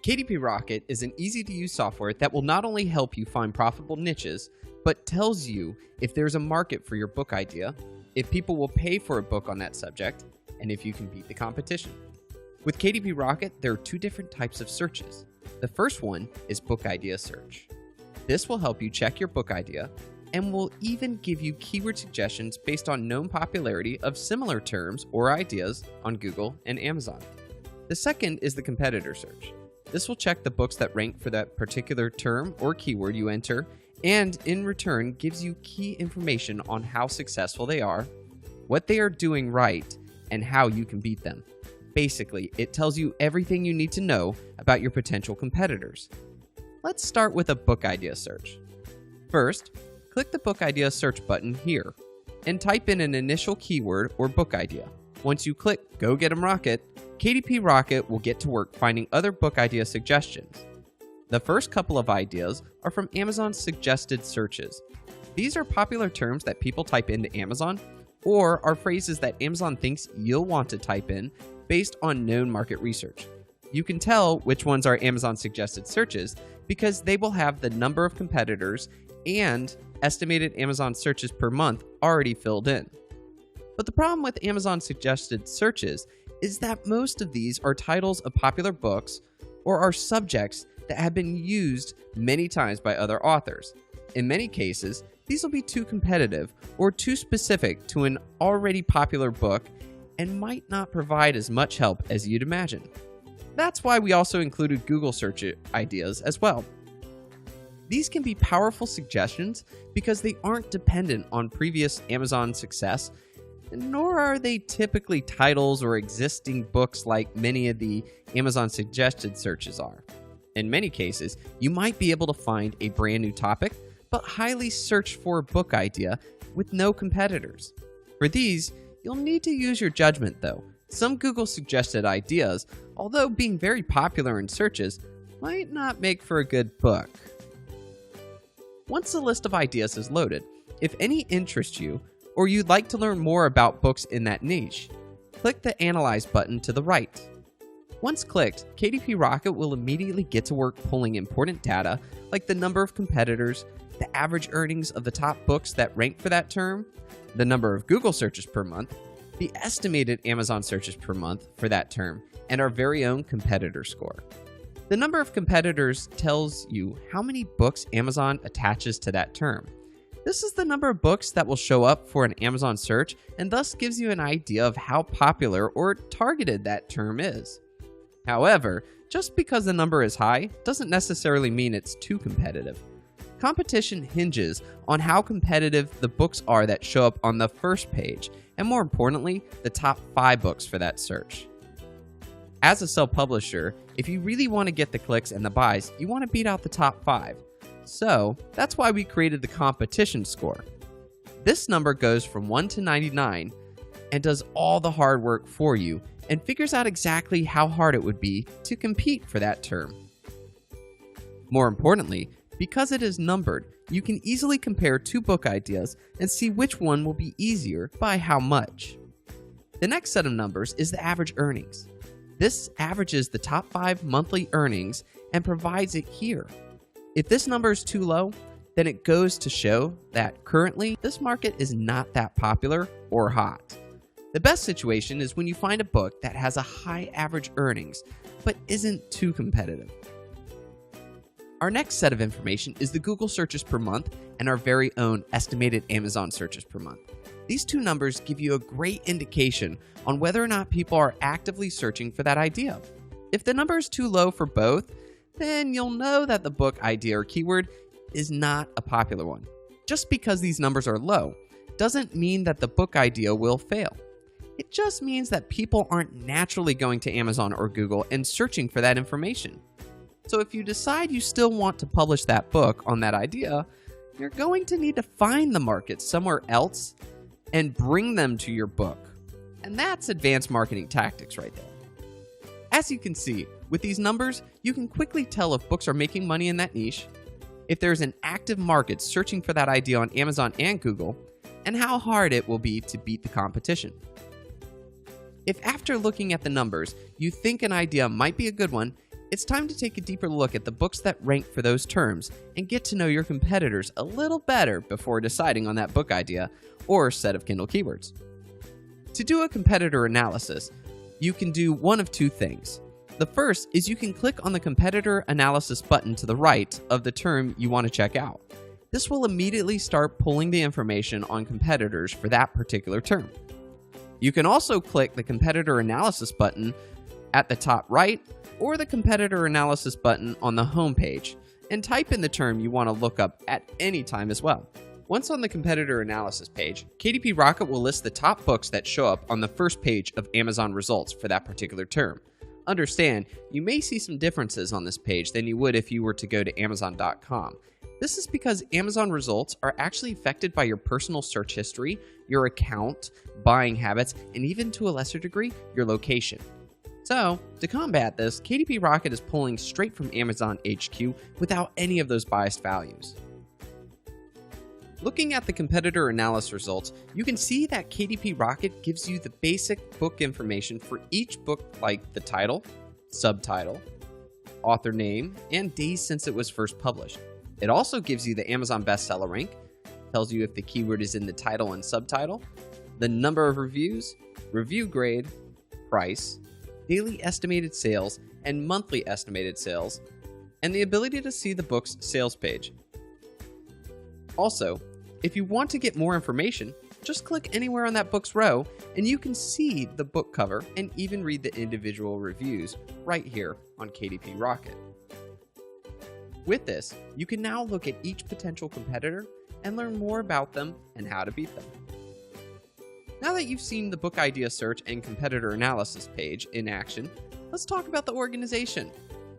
KDP Rocket is an easy-to-use software that will not only help you find profitable niches, but tells you if there's a market for your book idea, if people will pay for a book on that subject, and if you can beat the competition. With KDP Rocket, there are two different types of searches. The first one is book idea search. This will help you check your book idea and will even give you keyword suggestions based on known popularity of similar terms or ideas on Google and Amazon. The second is the competitor search. This will check the books that rank for that particular term or keyword you enter, and in return gives you key information on how successful they are, what they are doing right, and how you can beat them. Basically, it tells you everything you need to know about your potential competitors. Let's start with a book idea search. First, click the book idea search button here and type in an initial keyword or book idea. Once you click Go Get 'em Rocket, KDP Rocket will get to work finding other book idea suggestions. The first couple of ideas are from Amazon's suggested searches. These are popular terms that people type into Amazon or are phrases that Amazon thinks you'll want to type in based on known market research. You can tell which ones are Amazon suggested searches because they will have the number of competitors and estimated Amazon searches per month already filled in. But the problem with Amazon suggested searches is that most of these are titles of popular books or are subjects that have been used many times by other authors. In many cases, these will be too competitive or too specific to an already popular book and might not provide as much help as you'd imagine. That's why we also included Google search ideas as well. These can be powerful suggestions because they aren't dependent on previous Amazon success, nor are they typically titles or existing books like many of the Amazon suggested searches are. In many cases, you might be able to find a brand new topic, but highly searched for book idea with no competitors. For these, you'll need to use your judgment though. Some Google suggested ideas, although being very popular in searches, might not make for a good book. Once the list of ideas is loaded, if any interest you, or you'd like to learn more about books in that niche, click the Analyze button to the right. Once clicked, KDP Rocket will immediately get to work pulling important data like the number of competitors, the average earnings of the top books that rank for that term, the number of Google searches per month, the estimated Amazon searches per month for that term, and our very own competitor score. The number of competitors tells you how many books Amazon attaches to that term. This is the number of books that will show up for an Amazon search and thus gives you an idea of how popular or targeted that term is. However, just because the number is high doesn't necessarily mean it's too competitive. Competition hinges on how competitive the books are that show up on the first page, and more importantly, the top 5 books for that search. As a self-publisher, if you really want to get the clicks and the buys, you want to beat out the top 5. So that's why we created the competition score. This number goes from 1 to 99 and does all the hard work for you and figures out exactly how hard it would be to compete for that term. More importantly, because it is numbered, you can easily compare 2 book ideas and see which one will be easier by how much. The next set of numbers is the average earnings. This averages the top 5 monthly earnings and provides it here. If this number is too low, then it goes to show that currently this market is not that popular or hot. The best situation is when you find a book that has a high average earnings, but isn't too competitive. Our next set of information is the Google searches per month and our very own estimated Amazon searches per month. These two numbers give you a great indication on whether or not people are actively searching for that idea. If the number is too low for both, then you'll know that the book idea or keyword is not a popular one. Just because these numbers are low doesn't mean that the book idea will fail. It just means that people aren't naturally going to Amazon or Google and searching for that information. So if you decide you still want to publish that book on that idea, you're going to need to find the market somewhere else and bring them to your book. And that's advanced marketing tactics right there. As you can see, with these numbers, you can quickly tell if books are making money in that niche, if there's an active market searching for that idea on Amazon and Google, and how hard it will be to beat the competition. If after looking at the numbers, you think an idea might be a good one, it's time to take a deeper look at the books that rank for those terms and get to know your competitors a little better before deciding on that book idea or set of Kindle keywords. To do a competitor analysis, you can do one of two things. The first is you can click on the competitor analysis button to the right of the term you want to check out. This will immediately start pulling the information on competitors for that particular term. You can also click the competitor analysis button at the top right or the competitor analysis button on the home page and type in the term you want to look up at any time as well. Once on the competitor analysis page, KDP Rocket will list the top books that show up on the first page of Amazon results for that particular term. Understand, you may see some differences on this page than you would if you were to go to Amazon.com. This is because Amazon results are actually affected by your personal search history, your account, buying habits, and even to a lesser degree, your location. So, to combat this, KDP Rocket is pulling straight from Amazon HQ without any of those biased values. Looking at the competitor analysis results, you can see that KDP Rocket gives you the basic book information for each book, like the title, subtitle, author name, and days since it was first published. It also gives you the Amazon bestseller rank, tells you if the keyword is in the title and subtitle, the number of reviews, review grade, price, daily estimated sales, and monthly estimated sales, and the ability to see the book's sales page. Also, if you want to get more information, just click anywhere on that book's row and you can see the book cover and even read the individual reviews right here on KDP Rocket. With this, you can now look at each potential competitor and learn more about them and how to beat them. Now that you've seen the book idea search and competitor analysis page in action, let's talk about the organization.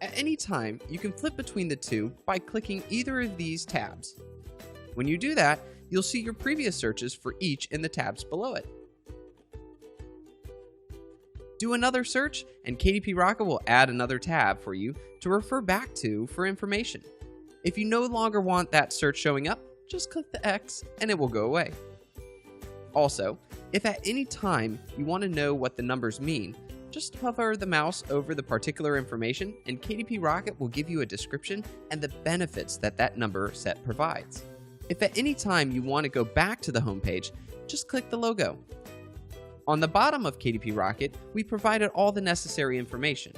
At any time, you can flip between the two by clicking either of these tabs. When you do that, you'll see your previous searches for each in the tabs below it. Do another search, and KDP Rocket will add another tab for you to refer back to for information. If you no longer want that search showing up, just click the X and it will go away. Also, if at any time you want to know what the numbers mean, just hover the mouse over the particular information and KDP Rocket will give you a description and the benefits that that number set provides. If at any time you want to go back to the home page, just click the logo. On the bottom of KDP Rocket, we provided all the necessary information.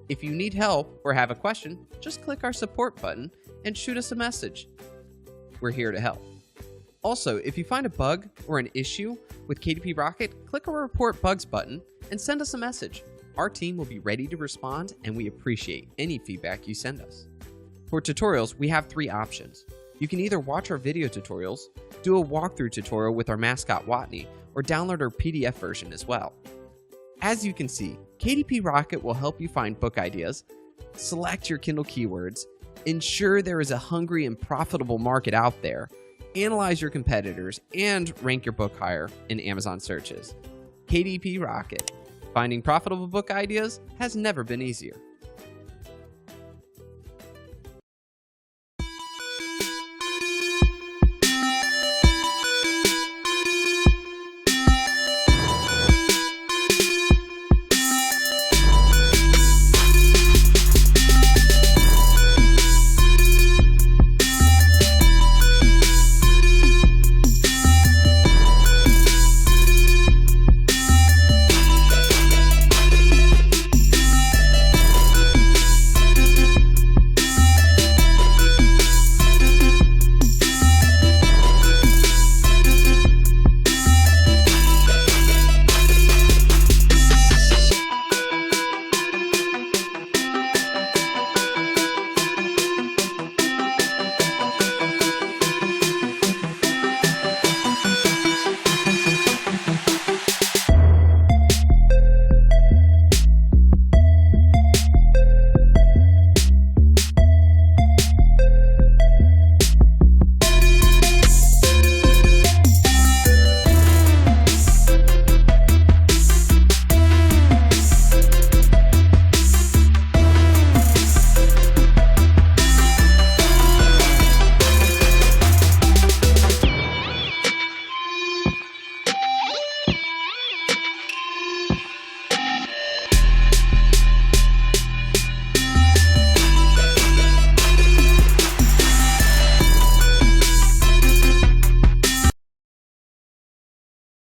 If you need help or have a question, just click our support button and shoot us a message. We're here to help. Also, if you find a bug or an issue with KDP Rocket, click our report bugs button and send us a message. Our team will be ready to respond and we appreciate any feedback you send us. For tutorials, we have 3 options. You can either watch our video tutorials, do a walkthrough tutorial with our mascot Watney, or download our PDF version as well. As you can see, KDP Rocket will help you find book ideas, select your Kindle keywords, ensure there is a hungry and profitable market out there, analyze your competitors, and rank your book higher in Amazon searches. KDP Rocket. Finding profitable book ideas has never been easier.